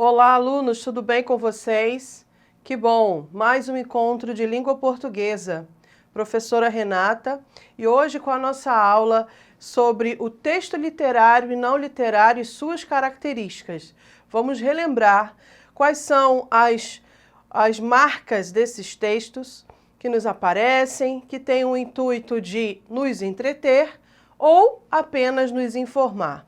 Olá, alunos, tudo bem com vocês? Que bom! Mais um encontro de língua portuguesa. Professora Renata, e hoje com a nossa aula sobre o texto literário e não literário e suas características. Vamos relembrar quais são as marcas desses textos que nos aparecem, que têm o intuito de nos entreter ou apenas nos informar.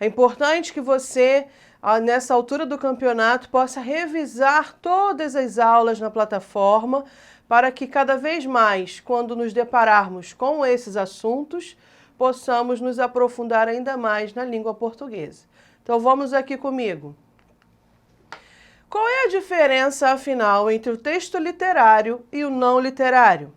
É importante que você, nessa altura do campeonato, possa revisar todas as aulas na plataforma para que cada vez mais, quando nos depararmos com esses assuntos, possamos nos aprofundar ainda mais na língua portuguesa. Então vamos aqui comigo. Qual é a diferença, afinal, entre o texto literário e o não literário?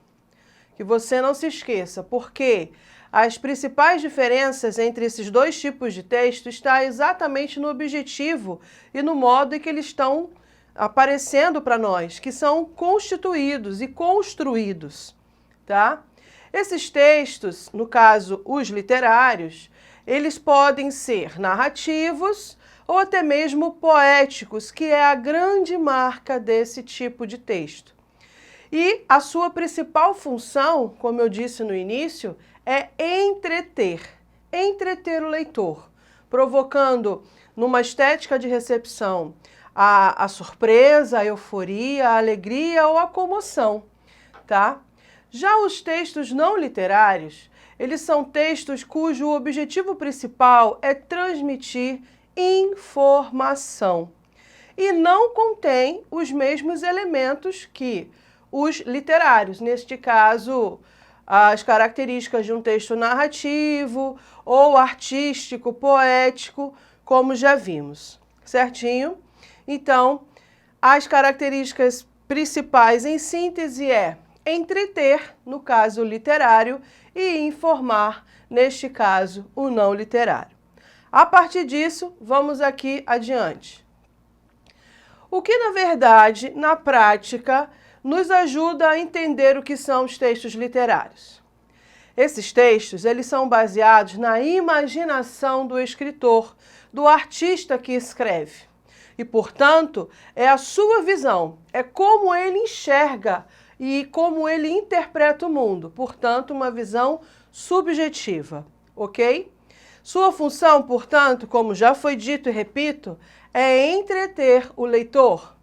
Que você não se esqueça, porque as principais diferenças entre esses dois tipos de texto está exatamente no objetivo e no modo em que eles estão aparecendo para nós, que são constituídos e construídos, tá? Esses textos, no caso os literários, eles podem ser narrativos ou até mesmo poéticos, que é a grande marca desse tipo de texto. E a sua principal função, como eu disse no início, é entreter o leitor, provocando numa estética de recepção a surpresa, a euforia, a alegria ou a comoção, tá? Já os textos não literários, eles são textos cujo objetivo principal é transmitir informação e não contém os mesmos elementos que os literários, neste caso, as características de um texto narrativo ou artístico, poético, como já vimos, certinho? Então, as características principais em síntese é entreter, no caso literário, e informar, neste caso, o não literário. A partir disso, vamos aqui adiante. O que, na verdade, na prática, nos ajuda a entender o que são os textos literários. Esses textos, eles são baseados na imaginação do escritor, do artista que escreve. E, portanto, é a sua visão, é como ele enxerga e como ele interpreta o mundo. Portanto, uma visão subjetiva, ok? Sua função, portanto, como já foi dito e repito, é entreter o leitor.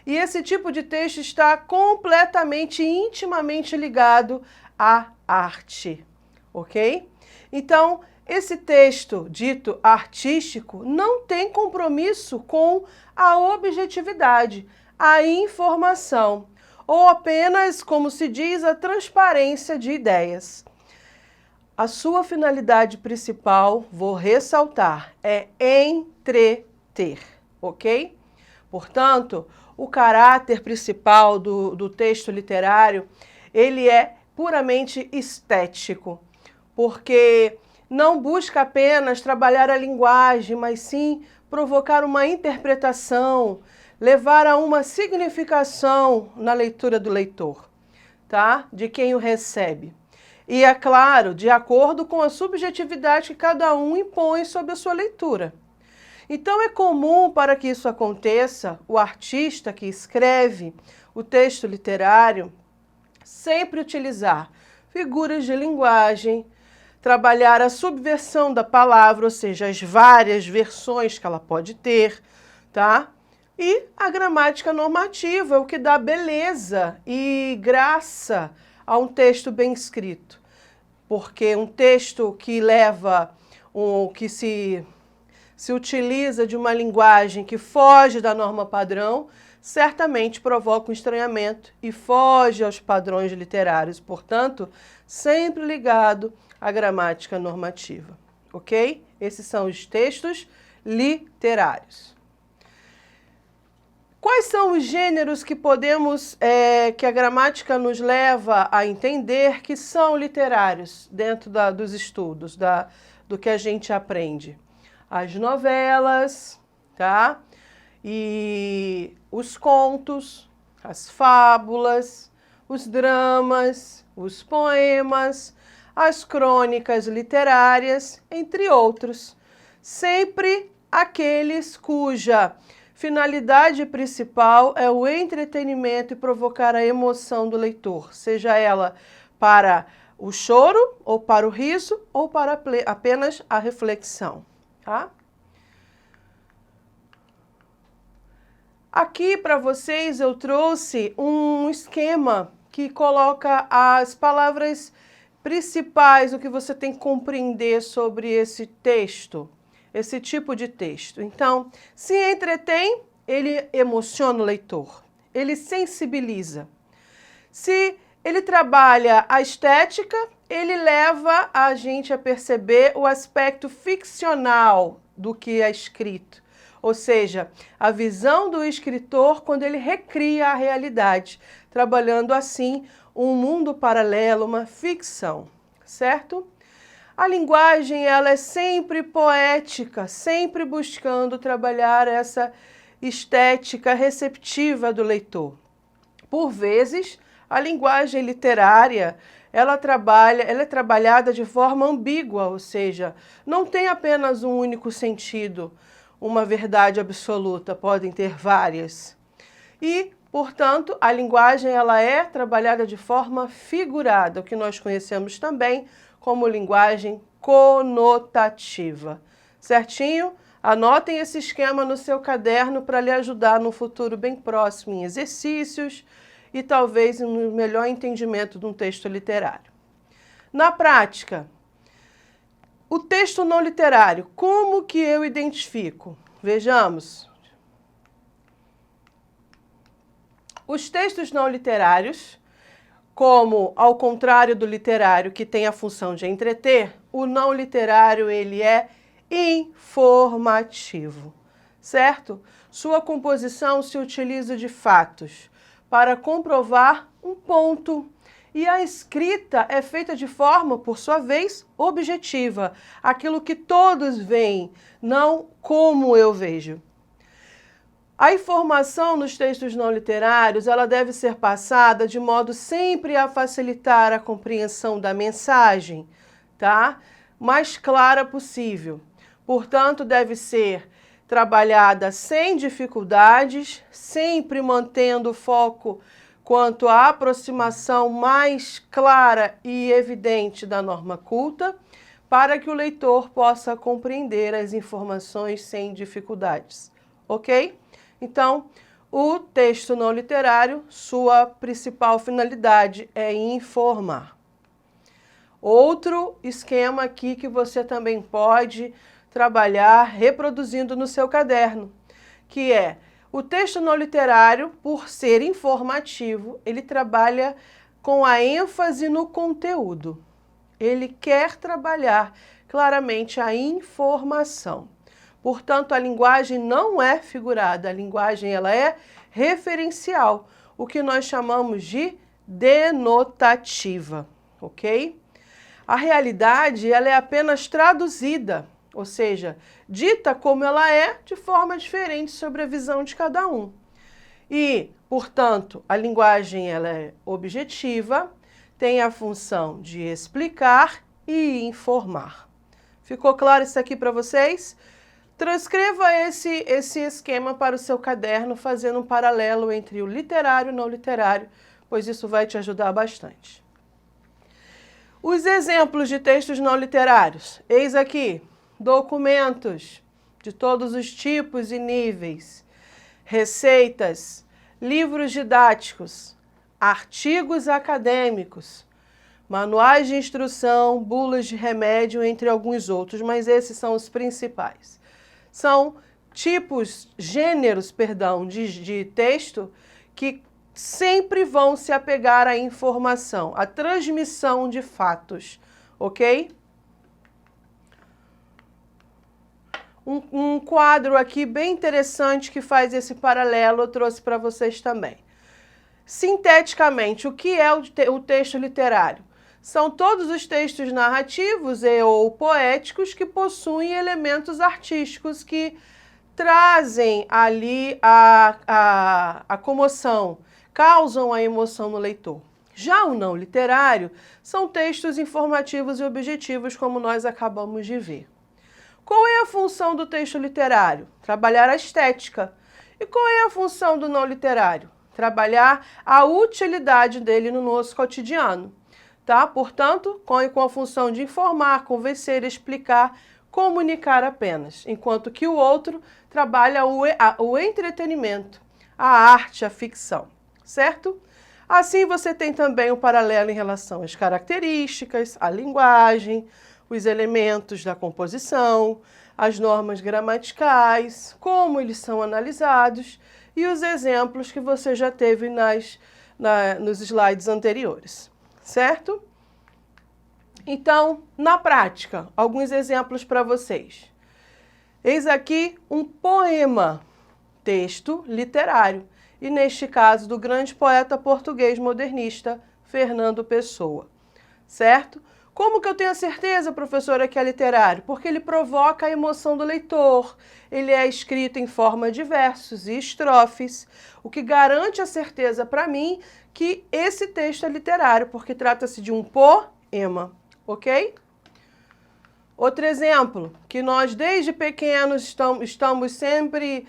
E esse tipo de texto está completamente, intimamente ligado à arte, ok? Então, esse texto dito artístico não tem compromisso com a objetividade, a informação, ou apenas, como se diz, a transparência de ideias. A sua finalidade principal, vou ressaltar, é entreter, ok? Portanto, o caráter principal do texto literário, ele é puramente estético, porque não busca apenas trabalhar a linguagem, mas sim provocar uma interpretação, levar a uma significação na leitura do leitor, tá? De quem o recebe. E, é claro, de acordo com a subjetividade que cada um impõe sobre a sua leitura. Então, é comum, para que isso aconteça, o artista que escreve o texto literário sempre utilizar figuras de linguagem, trabalhar a subversão da palavra, ou seja, as várias versões que ela pode ter, tá? E a gramática normativa, o que dá beleza e graça a um texto bem escrito. Porque um texto que leva, que se utiliza de uma linguagem que foge da norma padrão, certamente provoca um estranhamento e foge aos padrões literários, portanto, sempre ligado à gramática normativa, ok? Esses são os textos literários. Quais são os gêneros que que a gramática nos leva a entender que são literários dentro dos estudos, do que a gente aprende? As novelas, tá? E os contos, as fábulas, os dramas, os poemas, as crônicas literárias, entre outros. Sempre aqueles cuja finalidade principal é o entretenimento e provocar a emoção do leitor, seja ela para o choro, ou para o riso, ou para apenas a reflexão, tá? Aqui para vocês eu trouxe um esquema que coloca as palavras principais, o que você tem que compreender sobre esse texto, esse tipo de texto. Então, se entretém, ele emociona o leitor, ele sensibiliza. Se ele trabalha a estética, ele leva a gente a perceber o aspecto ficcional do que é escrito. Ou seja, a visão do escritor quando ele recria a realidade, trabalhando assim um mundo paralelo, uma ficção, certo? A linguagem, ela é sempre poética, sempre buscando trabalhar essa estética receptiva do leitor. Por vezes, a linguagem literária, ela é trabalhada de forma ambígua, ou seja, não tem apenas um único sentido, uma verdade absoluta, podem ter várias. E, portanto, a linguagem ela é trabalhada de forma figurada, o que nós conhecemos também como linguagem conotativa. Certinho? Anotem esse esquema no seu caderno para lhe ajudar no futuro bem próximo em exercícios e talvez no melhor entendimento de um texto literário. Na prática, o texto não literário, como que eu identifico? Vejamos. Os textos não literários, como ao contrário do literário que tem a função de entreter, o não literário ele é informativo, certo? Sua composição se utiliza de fatos para comprovar um ponto. E a escrita é feita de forma, por sua vez, objetiva, aquilo que todos veem, não como eu vejo. A informação nos textos não literários, ela deve ser passada de modo sempre a facilitar a compreensão da mensagem, tá? Mais clara possível. Portanto, deve ser trabalhada sem dificuldades, sempre mantendo o foco quanto à aproximação mais clara e evidente da norma culta, para que o leitor possa compreender as informações sem dificuldades, ok? Então, o texto não literário, sua principal finalidade é informar. Outro esquema aqui que você também pode trabalhar reproduzindo no seu caderno, que é o texto não literário, por ser informativo, ele trabalha com a ênfase no conteúdo. Ele quer trabalhar claramente a informação. Portanto, a linguagem não é figurada, a linguagem ela é referencial, o que nós chamamos de denotativa, ok? A realidade ela é apenas traduzida, ou seja, dita como ela é de forma diferente sobre a visão de cada um. E, portanto, a linguagem ela é objetiva, tem a função de explicar e informar. Ficou claro isso aqui para vocês? Transcreva esse esquema para o seu caderno, fazendo um paralelo entre o literário e o não literário, pois isso vai te ajudar bastante. Os exemplos de textos não literários. Eis aqui, documentos de todos os tipos e níveis, receitas, livros didáticos, artigos acadêmicos, manuais de instrução, bulas de remédio, entre alguns outros, mas esses são os principais. São gêneros, de texto que sempre vão se apegar à informação, à transmissão de fatos, ok? Um quadro aqui bem interessante que faz esse paralelo eu trouxe para vocês também. Sinteticamente, o que é o texto literário? São todos os textos narrativos ou poéticos que possuem elementos artísticos que trazem ali a comoção, causam a emoção no leitor. Já o não literário são textos informativos e objetivos, como nós acabamos de ver. Qual é a função do texto literário? Trabalhar a estética. E qual é a função do não literário? Trabalhar a utilidade dele no nosso cotidiano, tá? Portanto, com a função de informar, convencer, explicar, comunicar apenas, enquanto que o outro trabalha o entretenimento, a arte, a ficção, certo? Assim, você tem também um paralelo em relação às características, à linguagem, os elementos da composição, as normas gramaticais, como eles são analisados e os exemplos que você já teve nos slides anteriores, certo? Então, na prática, alguns exemplos para vocês. Eis aqui um poema, texto literário, e neste caso do grande poeta português modernista, Fernando Pessoa, certo? Como que eu tenho a certeza, professora, que é literário? Porque ele provoca a emoção do leitor, ele é escrito em forma de versos e estrofes, o que garante a certeza para mim que esse texto é literário, porque trata-se de um poema, ok? Outro exemplo, que nós desde pequenos estamos sempre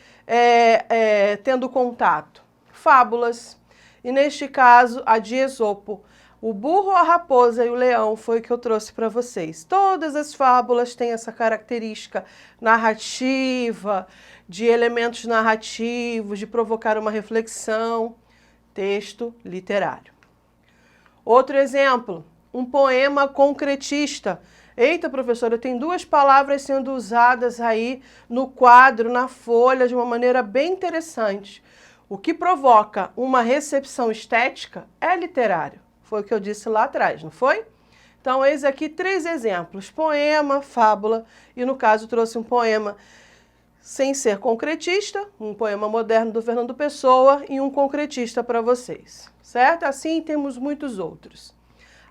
tendo contato, fábulas, e neste caso a de Esopo. O burro, a raposa e o leão foi o que eu trouxe para vocês. Todas as fábulas têm essa característica narrativa, de elementos narrativos, de provocar uma reflexão, texto literário. Outro exemplo, um poema concretista. Eita, professora, tem duas palavras sendo usadas aí no quadro, na folha, de uma maneira bem interessante. O que provoca uma recepção estética é literário. Foi o que eu disse lá atrás, não foi? Então, eis aqui 3 exemplos, poema, fábula, e no caso trouxe um poema sem ser concretista, um poema moderno do Fernando Pessoa e um concretista para vocês, certo? Assim temos muitos outros.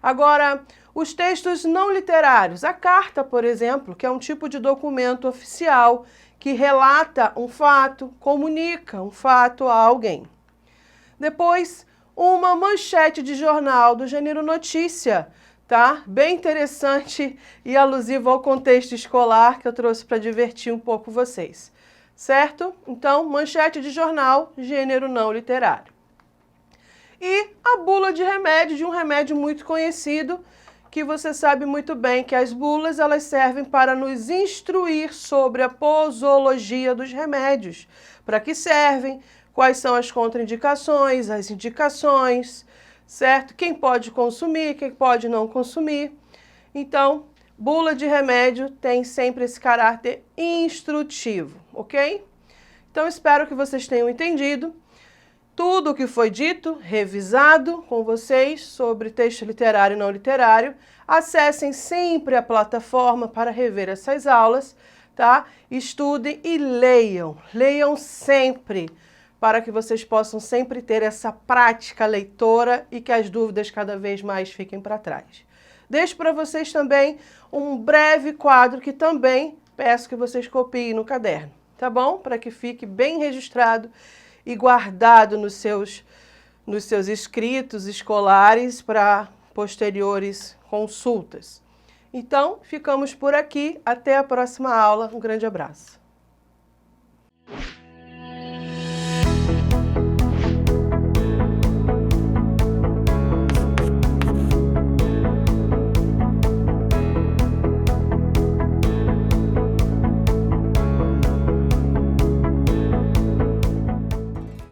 Agora, os textos não literários, a carta, por exemplo, que é um tipo de documento oficial que relata um fato, comunica um fato a alguém. Depois, uma manchete de jornal do gênero notícia, tá? Bem interessante e alusivo ao contexto escolar que eu trouxe para divertir um pouco vocês, certo? Então, manchete de jornal, gênero não literário. E a bula de remédio, de um remédio muito conhecido, que você sabe muito bem que as bulas elas servem para nos instruir sobre a posologia dos remédios. Para que servem, quais são as contraindicações, as indicações, certo? Quem pode consumir, quem pode não consumir. Então, bula de remédio tem sempre esse caráter instrutivo, ok? Então, espero que vocês tenham entendido tudo o que foi dito, revisado com vocês sobre texto literário e não literário. Acessem sempre a plataforma para rever essas aulas, tá? Estudem e leiam. Leiam sempre, para que vocês possam sempre ter essa prática leitora e que as dúvidas cada vez mais fiquem para trás. Deixo para vocês também um breve quadro que também peço que vocês copiem no caderno, tá bom? Para que fique bem registrado e guardado nos seus escritos escolares para posteriores consultas. Então, ficamos por aqui. Até a próxima aula. Um grande abraço.